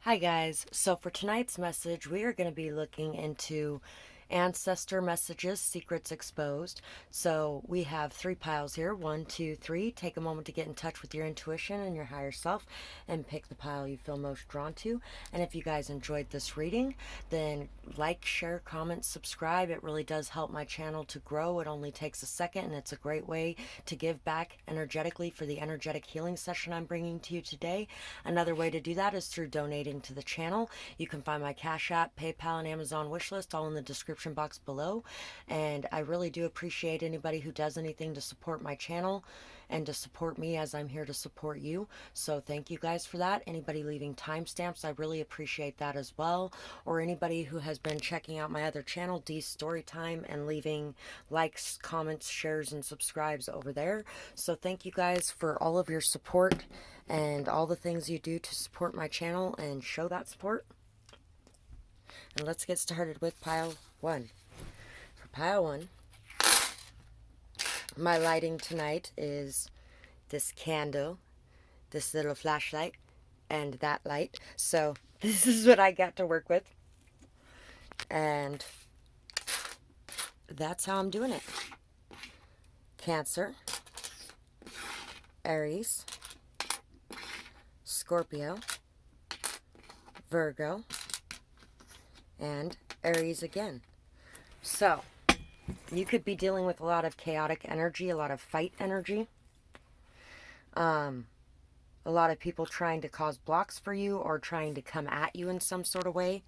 Hi guys, so for tonight's message we are going to be looking into ancestor messages, secrets exposed. So we have three piles here, 1, 2, 3. Take a moment to get in touch with your intuition and your higher self and pick the pile you feel most drawn to. And if you guys enjoyed this reading, then like, share, comment, subscribe. It really does help my channel to grow. It only takes a second, and it's a great way to give back energetically for the energetic healing session I'm bringing to you today. Another way to do that is through donating to the channel. You can find my Cash App, PayPal, and Amazon wishlist all in the description box below. And I really do appreciate anybody who does anything to support my channel and to support me, as I'm here to support you. So thank you guys for that. Anybody leaving timestamps, I really appreciate that as well. Or anybody who has been checking out my other channel, StoryTime, and leaving likes, comments, shares, and subscribes over there. So thank you guys for all of your support and all the things you do to support my channel and show that support. And let's get started with pile 1. For pile 1, my lighting tonight is this candle, this little flashlight, and that light. So this is what I got to work with. And that's how I'm doing it. Cancer, Aries, Scorpio, Virgo, and Aries again. So you could be dealing with a lot of chaotic energy, a lot of fight energy. A lot of people trying to cause blocks for you or trying to come at you in some sort of way.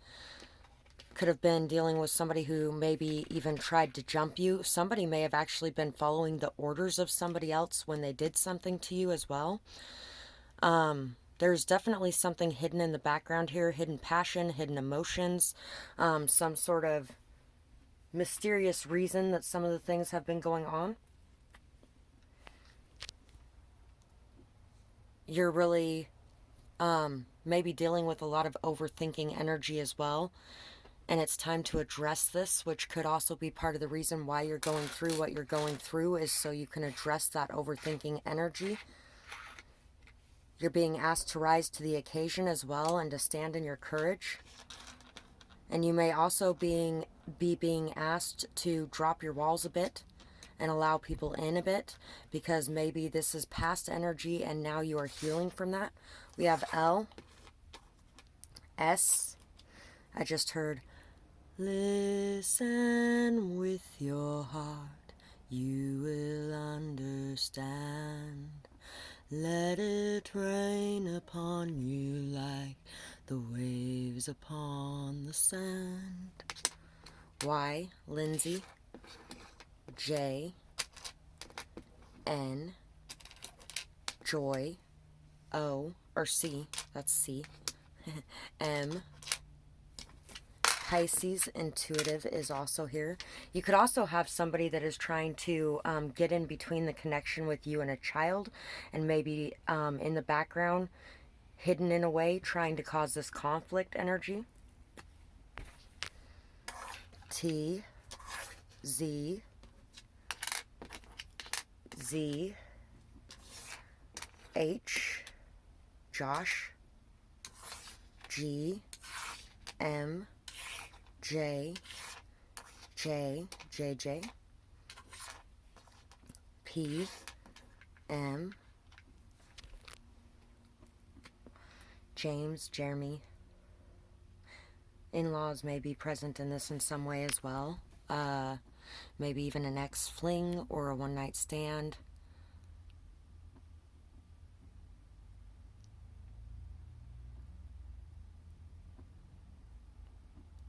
Could have been dealing with somebody who maybe even tried to jump you. Somebody may have actually been following the orders of somebody else when they did something to you as well. There's definitely something hidden in the background here, hidden passion, hidden emotions, some sort of mysterious reason that some of the things have been going on. You're really maybe dealing with a lot of overthinking energy as well. And it's time to address this, which could also be part of the reason why you're going through what you're going through, is so you can address that overthinking energy. You're being asked to rise to the occasion as well and to stand in your courage. And you may also be being asked to drop your walls a bit and allow people in a bit, because maybe this is past energy and now you are healing from that. We have L, S. I just heard, listen with your heart, you will understand. Let it rain upon you like the waves upon the sand. Y, Lindsay. J, N, Joy. O, or C, that's C. M, Pisces, Intuitive, is also here. You could also have somebody that is trying to get in between the connection with you and a child, and maybe in the background, hidden in a way, trying to cause this conflict energy. T, Z, Z, H, Josh, G, M, J, J, J, J, P, M, James, Jeremy. In-laws may be present in this in some way as well. Maybe even an ex-fling or a one-night stand.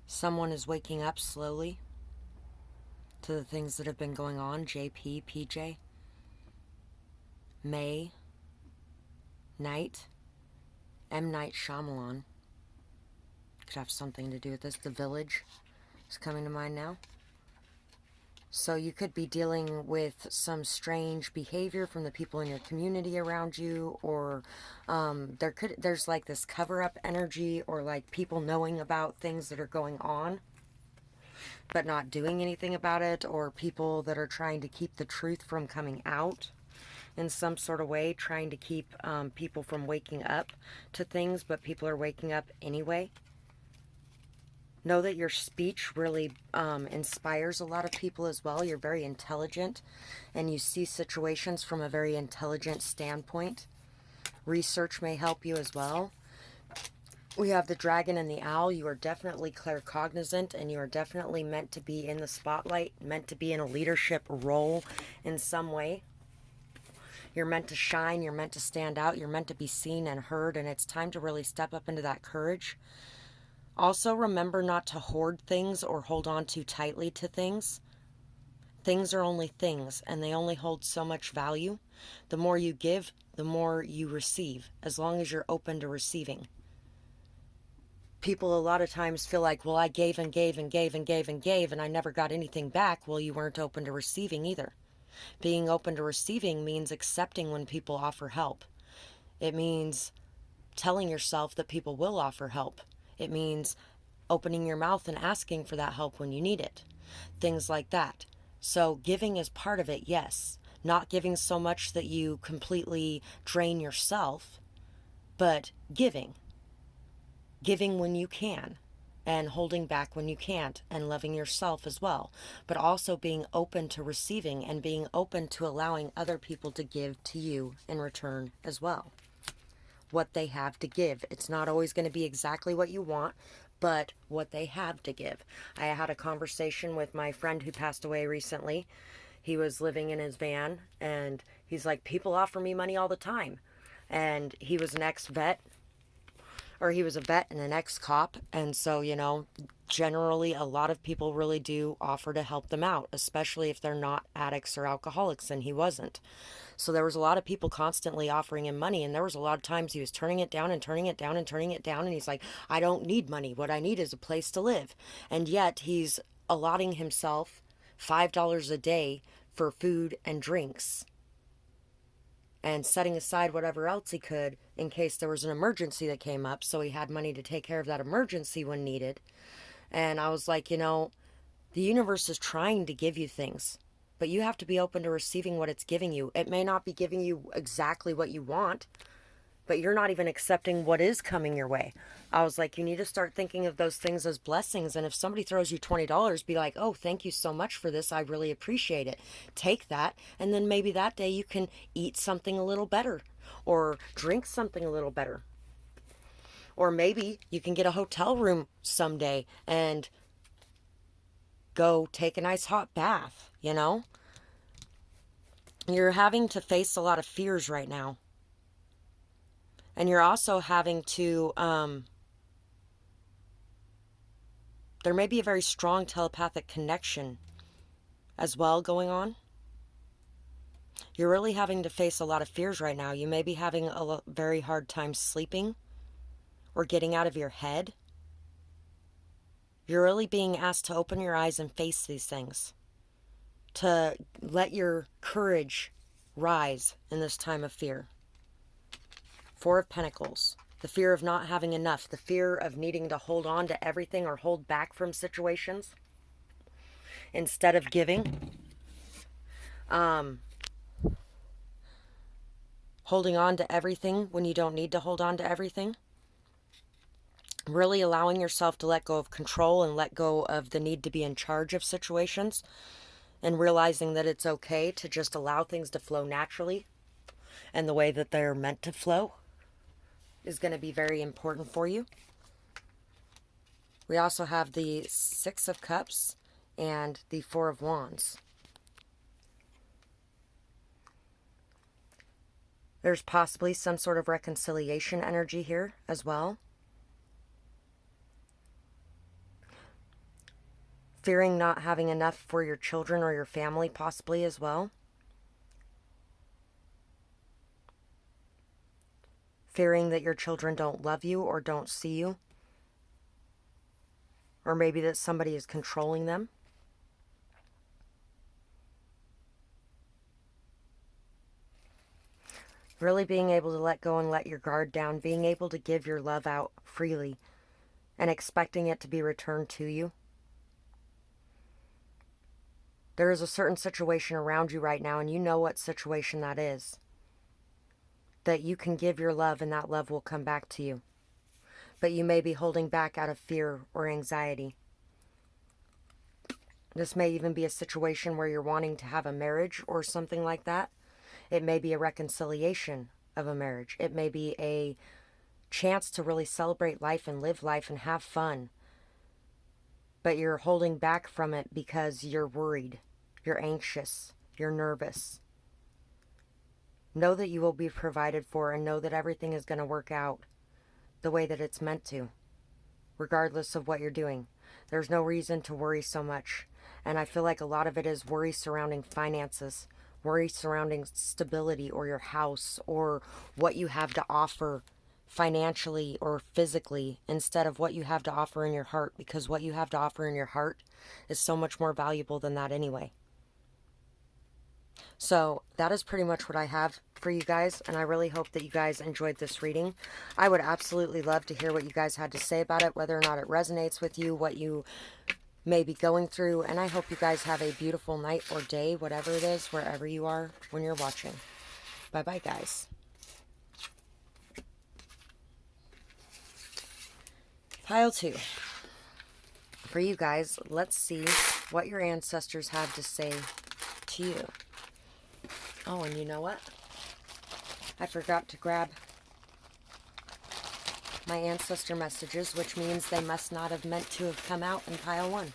Someone is waking up slowly to the things that have been going on. JP, PJ. May, Night, M. Night Shyamalan. Could have something to do with this. The Village is coming to mind now. So you could be dealing with some strange behavior from the people in your community around you, or there's like this cover-up energy, or like people knowing about things that are going on but not doing anything about it, or people that are trying to keep the truth from coming out. in some sort of way, trying to keep people from waking up to things, but people are waking up anyway. Know that your speech really inspires a lot of people as well. You're very intelligent, and you see situations from a very intelligent standpoint. Research may help you as well. We have the dragon and the owl. You are definitely claircognizant, and you are definitely meant to be in the spotlight, meant to be in a leadership role in some way. You're meant to shine, you're meant to stand out, you're meant to be seen and heard, and it's time to really step up into that courage. Also, remember not to hoard things or hold on too tightly to things. Things are only things, and they only hold so much value. The more you give, the more you receive, as long as you're open to receiving. People a lot of times feel like, well, I gave and gave and gave and gave and gave, and I never got anything back. Well, you weren't open to receiving either. Being open to receiving means accepting when people offer help. It means telling yourself that people will offer help. It means opening your mouth and asking for that help when you need it. Things like that. So giving is part of it, yes. Not giving so much that you completely drain yourself, but giving. Giving when you can, and holding back when you can't, and loving yourself as well. But also being open to receiving and being open to allowing other people to give to you in return as well. What they have to give. It's not always going to be exactly what you want, but what they have to give. I had a conversation with my friend who passed away recently. He was living in his van, and he's like, people offer me money all the time. And he was an ex-vet, or he was a vet and an ex-cop, and so, generally a lot of people really do offer to help them out, especially if they're not addicts or alcoholics, and he wasn't. So there was a lot of people constantly offering him money, and there was a lot of times he was turning it down and turning it down and turning it down, and he's like, I don't need money. What I need is a place to live. And yet he's allotting himself $5 a day for food and drinks, and setting aside whatever else he could in case there was an emergency that came up, so he had money to take care of that emergency when needed. And I was like, the universe is trying to give you things, but you have to be open to receiving what it's giving you. It may not be giving you exactly what you want, but you're not even accepting what is coming your way. I was like, you need to start thinking of those things as blessings. And if somebody throws you $20, be like, oh, thank you so much for this. I really appreciate it. Take that. And then maybe that day you can eat something a little better, or drink something a little better. Or maybe you can get a hotel room someday and go take a nice hot bath, You're having to face a lot of fears right now. And you're also having to, there may be a very strong telepathic connection as well going on. You're really having to face a lot of fears right now. You may be having a very hard time sleeping or getting out of your head. You're really being asked to open your eyes and face these things, to let your courage rise in this time of fear. Four of Pentacles, the fear of not having enough, the fear of needing to hold on to everything or hold back from situations instead of giving. Holding on to everything when you don't need to hold on to everything. Really allowing yourself to let go of control and let go of the need to be in charge of situations, and realizing that it's okay to just allow things to flow naturally and the way that they're meant to flow is going to be very important for you. We also have the Six of Cups and the Four of Wands. There's possibly some sort of reconciliation energy here as well. Fearing not having enough for your children or your family possibly as well. Fearing that your children don't love you or don't see you. Or maybe that somebody is controlling them. Really being able to let go and let your guard down. Being able to give your love out freely and expecting it to be returned to you. There is a certain situation around you right now, and you know what situation that is. that you can give your love and that love will come back to you. But you may be holding back out of fear or anxiety. This may even be a situation where you're wanting to have a marriage or something like that. It may be a reconciliation of a marriage. It may be a chance to really celebrate life and live life and have fun. But you're holding back from it because you're worried, you're anxious, you're nervous. Know that you will be provided for and know that everything is going to work out the way that it's meant to, regardless of what you're doing. There's no reason to worry so much. And I feel like a lot of it is worry surrounding finances, worry surrounding stability or your house or what you have to offer financially or physically instead of what you have to offer in your heart, because what you have to offer in your heart is so much more valuable than that anyway. So that is pretty much what I have for you guys, and I really hope that you guys enjoyed this reading. I would absolutely love to hear what you guys had to say about it, whether or not it resonates with you, what you may be going through, and I hope you guys have a beautiful night or day, whatever it is, wherever you are when you're watching. Bye-bye, guys. Pile 2. For you guys, let's see what your ancestors have to say to you. Oh, and you know what? I forgot to grab my ancestor messages, which means they must not have meant to have come out in pile 1.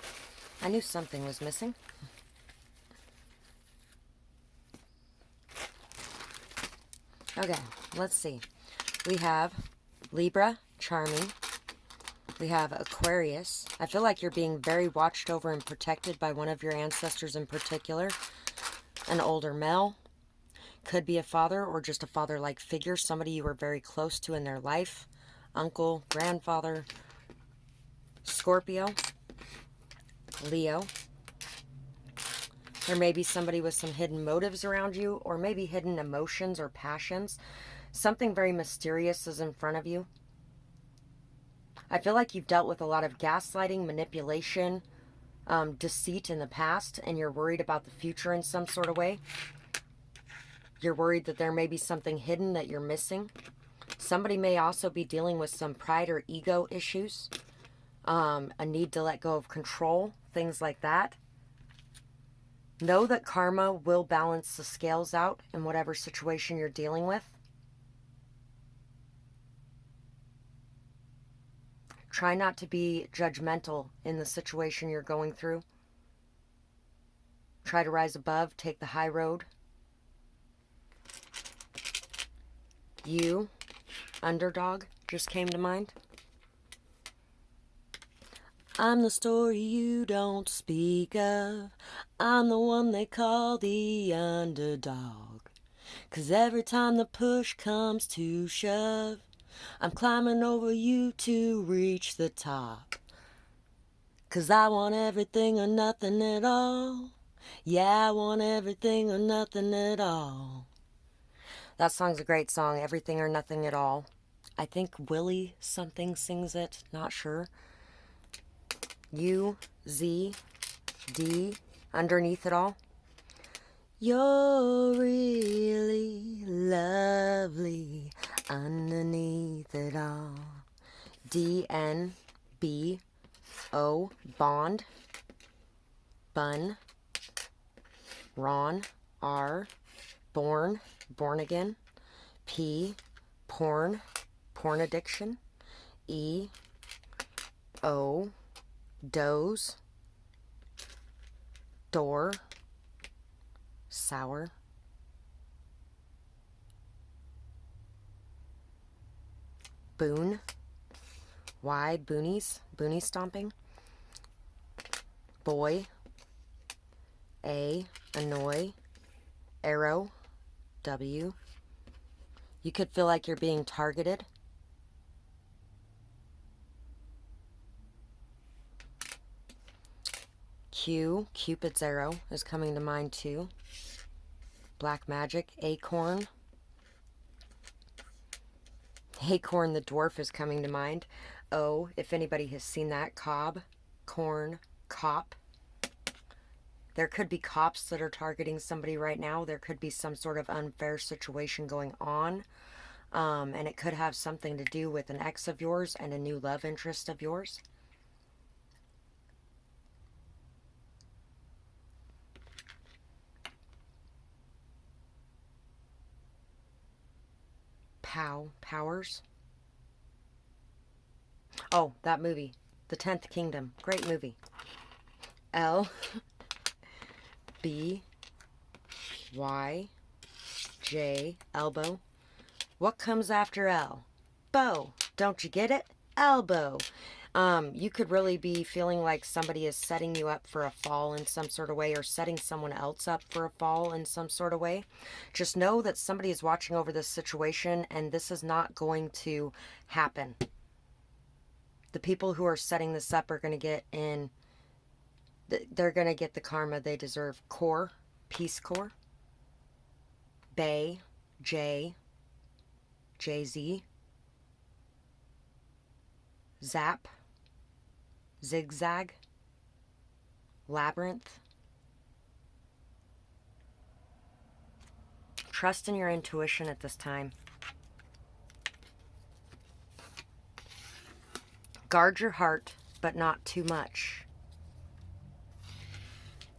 I knew something was missing. Okay, let's see. We have Libra, charming. We have Aquarius. I feel like you're being very watched over and protected by one of your ancestors in particular. An older male. Could be a father or just a father-like figure. Somebody you were very close to in their life. Uncle, grandfather. Scorpio. Leo. There may be somebody with some hidden motives around you, or maybe hidden emotions or passions. Something very mysterious is in front of you. I feel like you've dealt with a lot of gaslighting, manipulation, deceit in the past, and you're worried about the future in some sort of way. You're worried that there may be something hidden that you're missing. Somebody may also be dealing with some pride or ego issues, a need to let go of control, things like that. Know that karma will balance the scales out in whatever situation you're dealing with. Try not to be judgmental in the situation you're going through. Try to rise above, take the high road. You, underdog, just came to mind. I'm the story you don't speak of. I'm the one they call the underdog. 'Cause every time the push comes to shove, I'm climbing over you to reach the top. 'Cause I want everything or nothing at all. Yeah, I want everything or nothing at all. That song's a great song, Everything or Nothing at All. I think Willie something sings it, not sure. U, Z, D, underneath it all. You're really lovely underneath it all. D, N, B, O, bond. Bun. Ron, R, born, born again. P, porn, porn addiction. E, O, doze. Door, sour. Boon, Y, boonies, boonie stomping. Boy, A, annoy. Arrow, W. You could feel like you're being targeted. Q, Cupid's arrow is coming to mind too. Black magic, acorn. Acorn the dwarf is coming to mind. O, if anybody has seen that, cob, corn, cop. There could be cops that are targeting somebody right now. There could be some sort of unfair situation going on. And it could have something to do with an ex of yours and a new love interest of yours. Powers. Oh, that movie. The 10th Kingdom. Great movie. L. B. Y. J. Elbow. What comes after L? Bow. Don't you get it? Elbow. You could really be feeling like somebody is setting you up for a fall in some sort of way, or setting someone else up for a fall in some sort of way. Just know that somebody is watching over this situation, and this is not going to happen. The people who are setting this up are going to get in, they're going to get the karma they deserve. Core, Peace Corps. Bay, J, JZ. Zap, Zigzag, Labyrinth. Trust in your intuition at this time. Guard your heart, but not too much.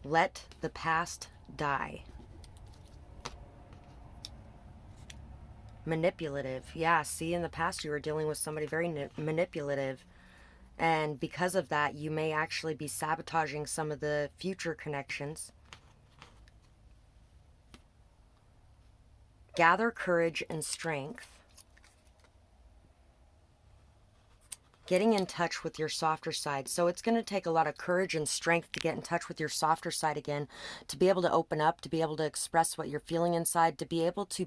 Let the past die. Manipulative. Yeah, see, in the past you were dealing with somebody very manipulative. And because of that, you may actually be sabotaging some of the future connections. Gather courage and strength. Getting in touch with your softer side. So it's going to take a lot of courage and strength to get in touch with your softer side again, to be able to open up, to be able to express what you're feeling inside, to be able to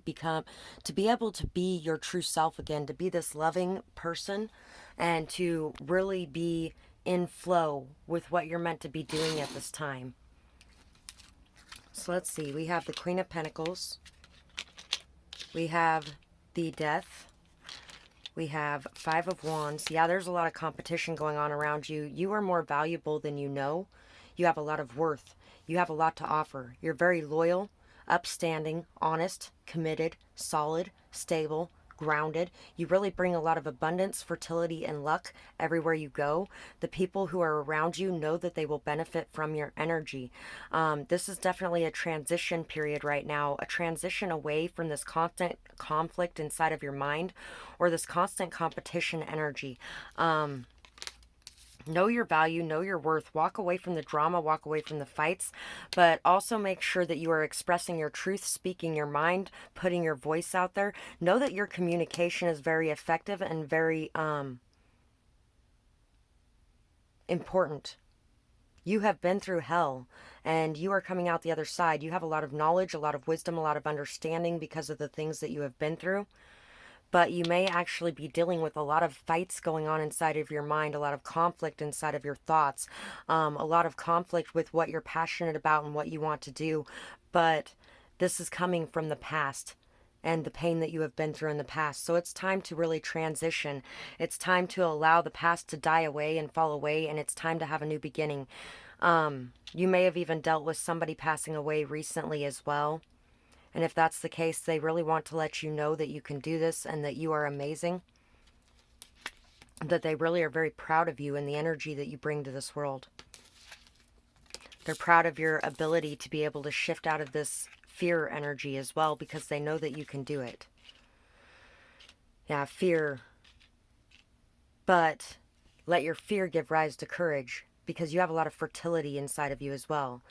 be your true self again, to be this loving person, and to really be in flow with what you're meant to be doing at this time. So let's see. We have the Queen of Pentacles. We have the Death. We have Five of Wands. Yeah, there's a lot of competition going on around you. You are more valuable than you know. You have a lot of worth. You have a lot to offer. You're very loyal, upstanding, honest, committed, solid, stable, grounded. You really bring a lot of abundance, fertility, and luck everywhere you go. The people who are around you know that they will benefit from your energy. This is definitely a transition period right now, a transition away from this constant conflict inside of your mind, or this constant competition energy. Know your value, know your worth, walk away from the drama, walk away from the fights, but also make sure that you are expressing your truth, speaking your mind, putting your voice out there. Know that your communication is very effective and very important. You have been through hell, and you are coming out the other side. You have a lot of knowledge, a lot of wisdom, a lot of understanding because of the things that you have been through. But you may actually be dealing with a lot of fights going on inside of your mind, a lot of conflict inside of your thoughts, a lot of conflict with what you're passionate about and what you want to do. But this is coming from the past and the pain that you have been through in the past. So it's time to really transition. It's time to allow the past to die away and fall away, and it's time to have a new beginning. You may have even dealt with somebody passing away recently as well. And if that's the case, they really want to let you know that you can do this and that you are amazing. That they really are very proud of you and the energy that you bring to this world. They're proud of your ability to be able to shift out of this fear energy as well, because they know that you can do it. Yeah, fear. But let your fear give rise to courage, because you have a lot of fertility inside of you as well.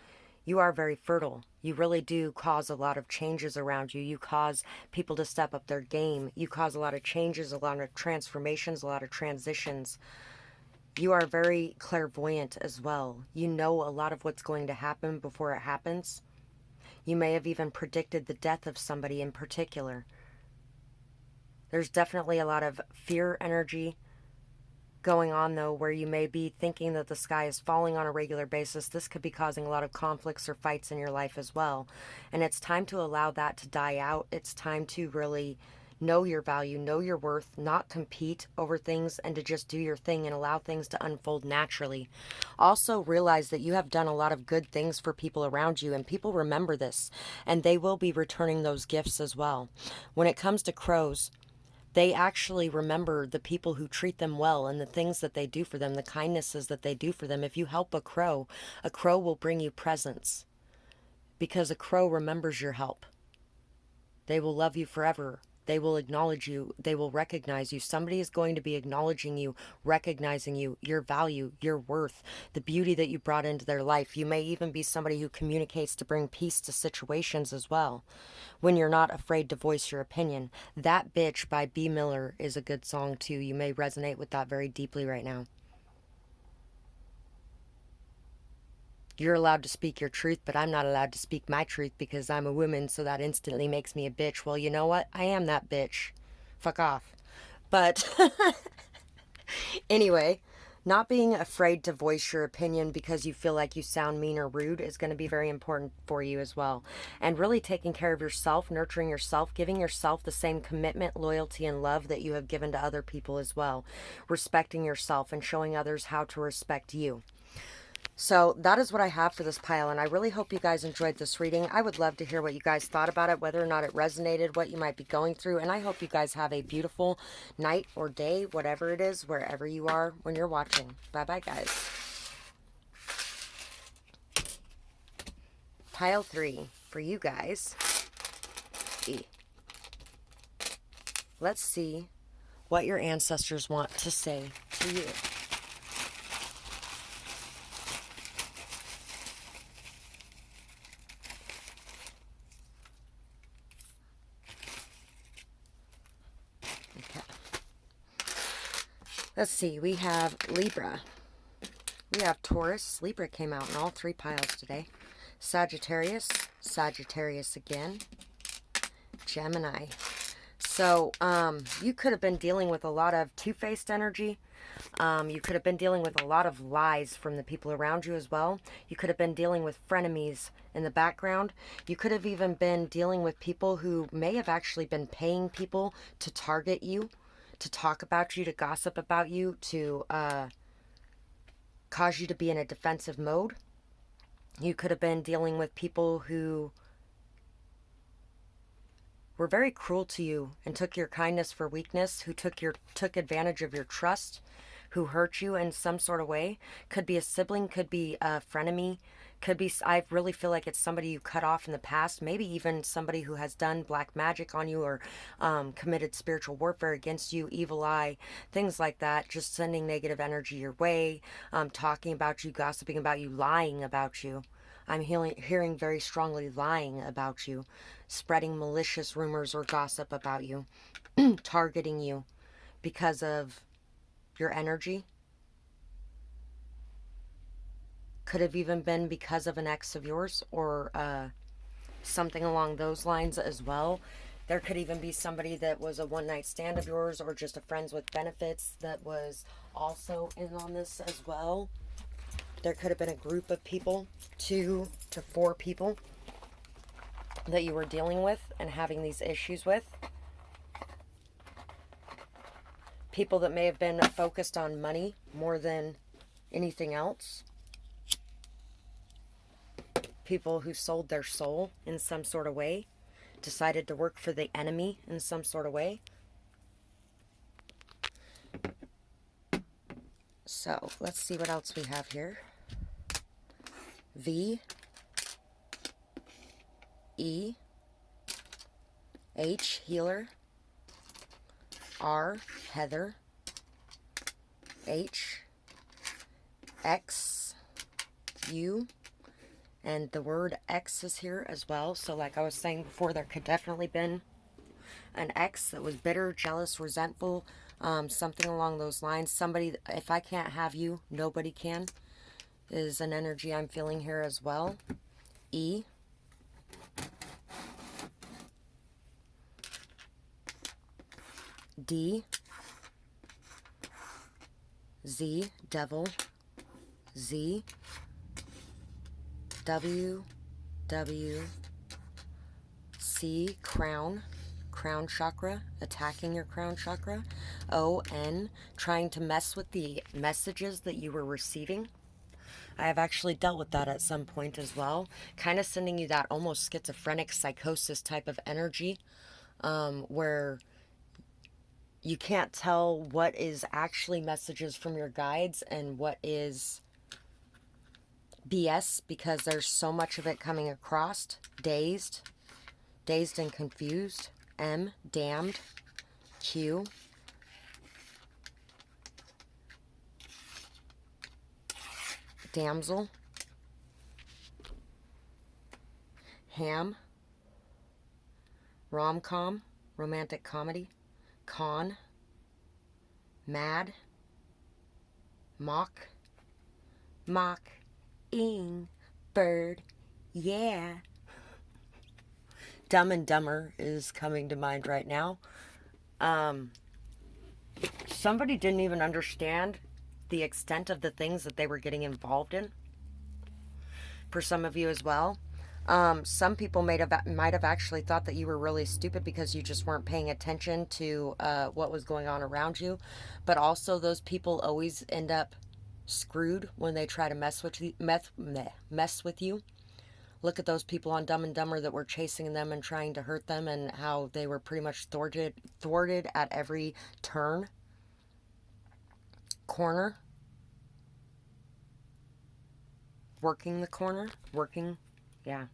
You are very fertile. You really do cause a lot of changes around you. You cause people to step up their game. You cause a lot of changes, a lot of transformations, a lot of transitions. You are very clairvoyant as well. You know a lot of what's going to happen before it happens. You may have even predicted the death of somebody in particular. There's definitely a lot of fear energy going on, though, where you may be thinking that the sky is falling on a regular basis. This could be causing a lot of conflicts or fights in your life as well. And it's time to allow that to die out. It's time to really know your value, know your worth, not compete over things, and to just do your thing and allow things to unfold naturally. Also realize that you have done a lot of good things for people around you, and people remember this, and they will be returning those gifts as well. When it comes to crows, They actually remember the people who treat them well and the things that they do for them, the kindnesses that they do for them. If you help a crow will bring you presents because a crow remembers your help. They will love you forever. They will acknowledge you. They will recognize you. Somebody is going to be acknowledging you, recognizing you, your value, your worth, the beauty that you brought into their life. You may even be somebody who communicates to bring peace to situations as well, when you're not afraid to voice your opinion. That Bitch by B. Miller is a good song too. You may resonate with that very deeply right now. You're allowed to speak your truth, but I'm not allowed to speak my truth because I'm a woman, so that instantly makes me a bitch. Well, you know what? I am that bitch. Fuck off. But anyway, not being afraid to voice your opinion because you feel like you sound mean or rude is going to be very important for you as well. And really taking care of yourself, nurturing yourself, giving yourself the same commitment, loyalty, and love that you have given to other people as well. Respecting yourself and showing others how to respect you. So that is what I have for this pile, and I really hope you guys enjoyed this reading. I would love to hear what you guys thought about it, whether or not it resonated, what you might be going through, and I hope you guys have a beautiful night or day, whatever it is, wherever you are when you're watching. Bye-bye, guys. Pile 3 for you guys. Let's see what your ancestors want to say to you. Let's see, we have Libra. We have Taurus. Libra came out in all 3 piles today. Sagittarius. Sagittarius again. Gemini. So, you could have been dealing with a lot of two-faced energy. You could have been dealing with a lot of lies from the people around you as well. You could have been dealing with frenemies in the background. You could have even been dealing with people who may have actually been paying people to target you, to talk about you, to gossip about you, to cause you to be in a defensive mode. You could have been dealing with people who were very cruel to you and took your kindness for weakness, who took advantage of your trust, who hurt you in some sort of way. Could be a sibling, could be a frenemy, could be, I really feel like it's somebody you cut off in the past, maybe even somebody who has done black magic on you or committed spiritual warfare against you, evil eye, things like that, just sending negative energy your way, talking about you, gossiping about you, lying about you. I'm hearing very strongly lying about you, spreading malicious rumors or gossip about you, targeting you because of your energy. Could have even been because of an ex of yours or something along those lines as well. There could even be somebody that was a one-night stand of yours or just a friends with benefits that was also in on this as well. There could have been a group of people, 2 to 4 people that you were dealing with and having these issues with. People that may have been focused on money more than anything else. People who sold their soul in some sort of way, decided to work for the enemy in some sort of way. So let's see what else we have here. V, E, H, healer, R, Heather, H, X, U, and the word X is here as well. So like I was saying before, there could definitely been an ex that was bitter, jealous, resentful, something along those lines. Somebody, if I can't have you, nobody can, is an energy I'm feeling here as well. E, D, Z, devil, Z, W, W, C, crown chakra, attacking your crown chakra. O, N, trying to mess with the messages that you were receiving. I have actually dealt with that at some point as well. Kind of sending you that almost schizophrenic psychosis type of energy, where you can't tell what is actually messages from your guides and what is BS because there's so much of it coming across. Dazed and confused. M, damned. Q, damsel. Ham, rom-com, romantic comedy. Con, mad. Mock, ing, bird, yeah. Dumb and Dumber is coming to mind right now. Somebody didn't even understand the extent of the things that they were getting involved in. For some of you as well. Some people might have actually thought that you were really stupid because you just weren't paying attention to what was going on around you. But also those people always end up screwed when they try to mess with you. Look at those people on Dumb and Dumber that were chasing them and trying to hurt them, and how they were pretty much thwarted at every turn. Corner. Working the corner. Yeah.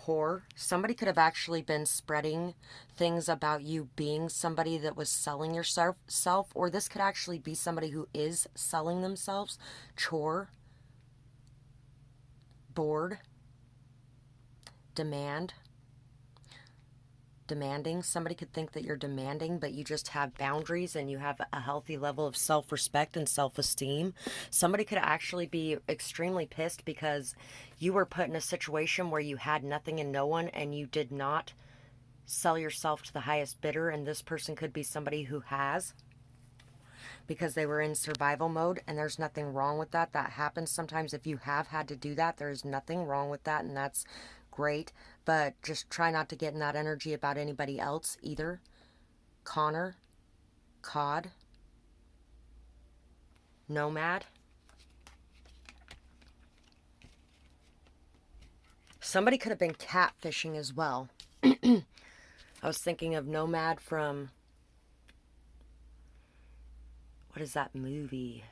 Whore. Somebody could have actually been spreading things about you being somebody that was selling yourself, or this could actually be somebody who is selling themselves. Chore. Bored. Demanding. Somebody could think that you're demanding, but you just have boundaries and you have a healthy level of self-respect and self-esteem. Somebody could actually be extremely pissed because you were put in a situation where you had nothing and no one, and you did not sell yourself to the highest bidder, and this person could be somebody who has, because they were in survival mode, and there's nothing wrong with that. That happens sometimes. If you have had to do that, there's nothing wrong with that, and that's great. But just try not to get in that energy about anybody else either. Connor, cod, nomad. Somebody could have been catfishing as well. I was thinking of Nomad from, what is that movie?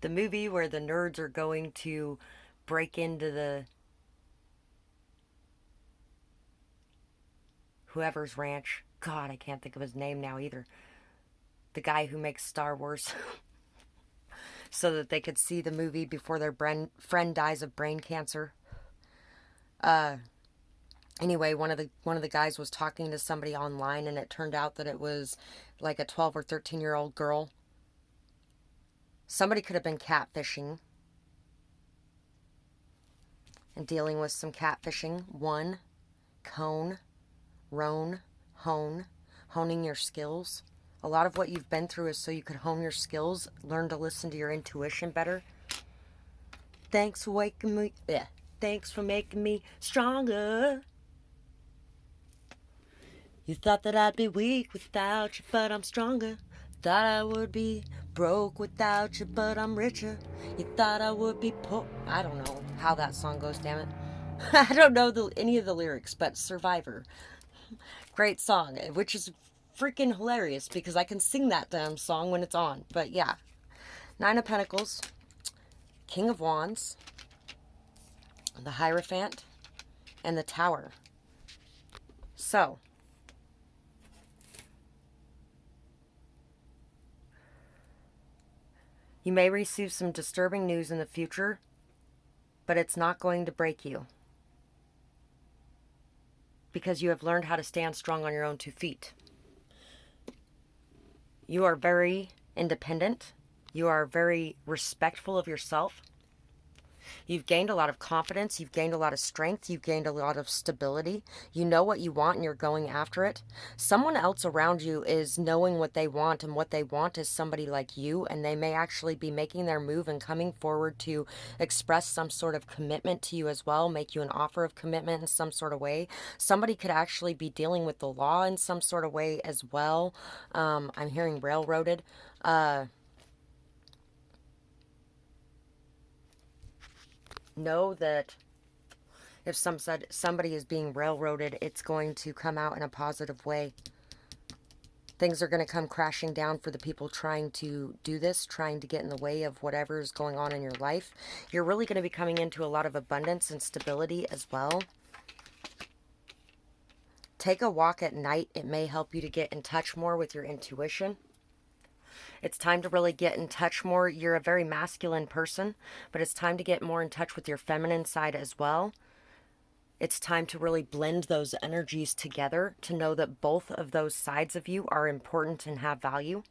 The movie where the nerds are going to break into the whoever's ranch. God, I can't think of his name now either. The guy who makes Star Wars. So that they could see the movie before their friend dies of brain cancer. Anyway, one of the guys was talking to somebody online, and it turned out that it was like a 12 or 13-year-old girl. Somebody could have been catfishing and dealing with some catfishing. One, cone, roan, hone, honing your skills. A lot of what you've been through is so you could hone your skills, learn to listen to your intuition better. Thanks for waking me. Yeah. Thanks for making me stronger. You thought that I'd be weak without you, but I'm stronger. Thought I would be broke without you, but I'm richer. You thought I would be poor. I don't know how that song goes, damn it. I don't know any of the lyrics, but Survivor. Great song, which is freaking hilarious because I can sing that damn song when it's on. But yeah. Nine of Pentacles, King of Wands, the Hierophant, and the Tower. So, you may receive some disturbing news in the future, but it's not going to break you, because you have learned how to stand strong on your own 2 feet. You are very independent. You are very respectful of yourself. You've gained a lot of confidence. You've gained a lot of strength. You've gained a lot of stability. You know what you want and you're going after it. Someone else around you is knowing what they want, and what they want is somebody like you, and they may actually be making their move and coming forward to express some sort of commitment to you as well, make you an offer of commitment in some sort of way. Somebody could actually be dealing with the law in some sort of way as well. I'm hearing railroaded. Know that if somebody is being railroaded, it's going to come out in a positive way. Things are going to come crashing down for the people trying to do this, trying to get in the way of whatever is going on in your life. You're really going to be coming into a lot of abundance and stability as well. Take a walk at night. It may help you to get in touch more with your intuition. It's time to really get in touch more. You're a very masculine person, but it's time to get more in touch with your feminine side as well. It's time to really blend those energies together to know that both of those sides of you are important and have value.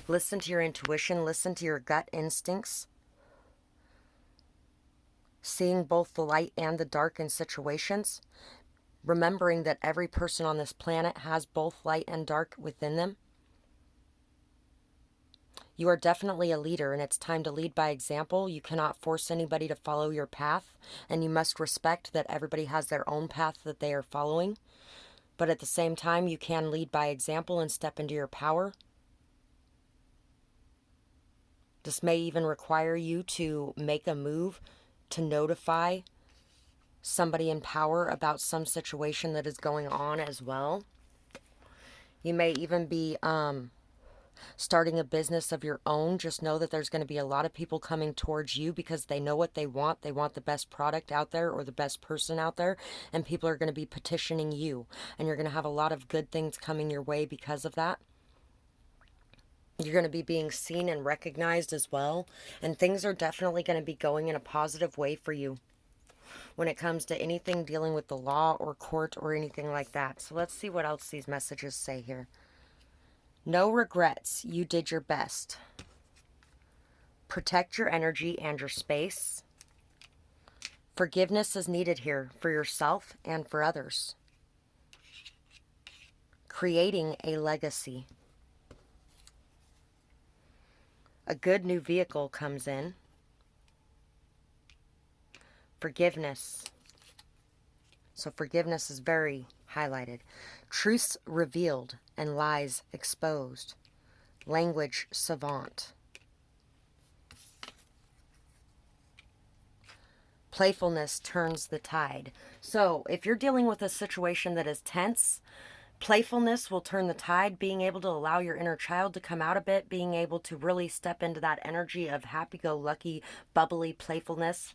Listen to your intuition. Listen to your gut instincts. Seeing both the light and the dark in situations. Remembering that every person on this planet has both light and dark within them. You are definitely a leader, and it's time to lead by example. You cannot force anybody to follow your path, and you must respect that everybody has their own path that they are following. But at the same time, you can lead by example and step into your power. This may even require you to make a move to notify somebody in power about some situation that is going on as well. You may even be starting a business of your own. Just know that there's going to be a lot of people coming towards you because they know what they want. They want the best product out there or the best person out there, and people are going to be petitioning you, and you're going to have a lot of good things coming your way because of that. You're going to be being seen and recognized as well, and things are definitely going to be going in a positive way for you when it comes to anything dealing with the law or court or anything like that. So let's see what else these messages say here. No regrets. You did your best. Protect your energy and your space. Forgiveness is needed here for yourself and for others. Creating a legacy. A good new vehicle comes in. Forgiveness. So forgiveness is very highlighted. Truths revealed and lies exposed. Language savant. Playfulness turns the tide. So if you're dealing with a situation that is tense, playfulness will turn the tide. Being able to allow your inner child to come out a bit, being able to really step into that energy of happy-go-lucky, bubbly playfulness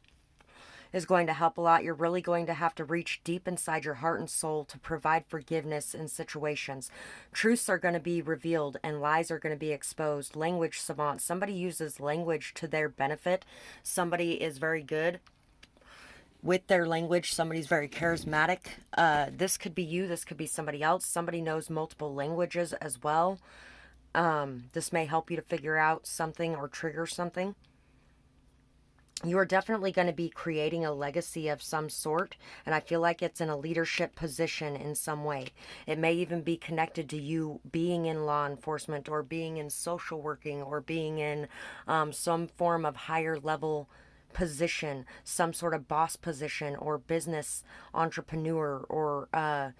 is going to help a lot. You're really going to have to reach deep inside your heart and soul to provide forgiveness in situations. Truths are going to be revealed and lies are going to be exposed. Language savant. Somebody uses language to their benefit. Somebody is very good with their language. Somebody's very charismatic. This could be you. This could be somebody else. Somebody knows multiple languages as well. This may help you to figure out something or trigger something. You are definitely going to be creating a legacy of some sort, and I feel like it's in a leadership position in some way. It may even be connected to you being in law enforcement or being in social working or being in some form of higher level position, some sort of boss position or business entrepreneur or an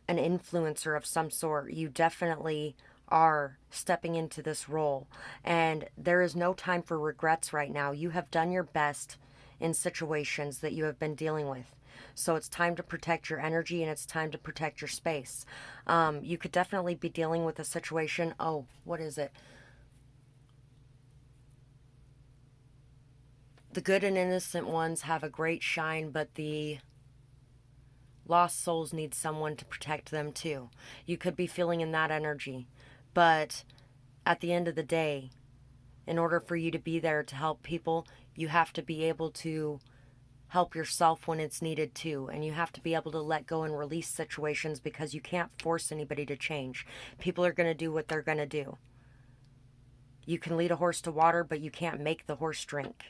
influencer of some sort. You definitely are stepping into this role, and there is no time for regrets right now. You have done your best in situations that you have been dealing with. So it's time to protect your energy and it's time to protect your space. You could definitely be dealing with a situation. Oh, what is it? The good and innocent ones have a great shine, but the lost souls need someone to protect them too. You could be feeling in that energy. But at the end of the day, in order for you to be there to help people, you have to be able to help yourself when it's needed too. And you have to be able to let go and release situations because you can't force anybody to change. People are going to do what they're going to do. You can lead a horse to water, but you can't make the horse drink.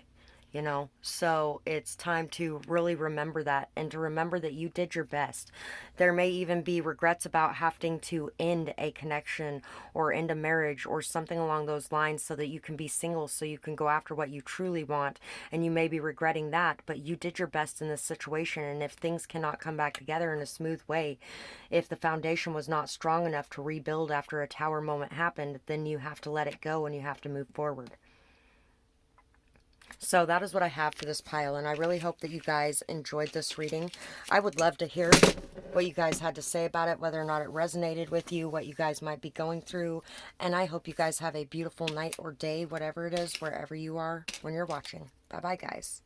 So it's time to really remember that and to remember that you did your best. There may even be regrets about having to end a connection or end a marriage or something along those lines so that you can be single, so you can go after what you truly want, and you may be regretting that, but you did your best in this situation. And if things cannot come back together in a smooth way, if the foundation was not strong enough to rebuild after a tower moment happened, then you have to let it go and you have to move forward. So that is what I have for this pile, and I really hope that you guys enjoyed this reading. I would love to hear what you guys had to say about it, whether or not it resonated with you, what you guys might be going through, and I hope you guys have a beautiful night or day, whatever it is, wherever you are when you're watching. Bye-bye, guys.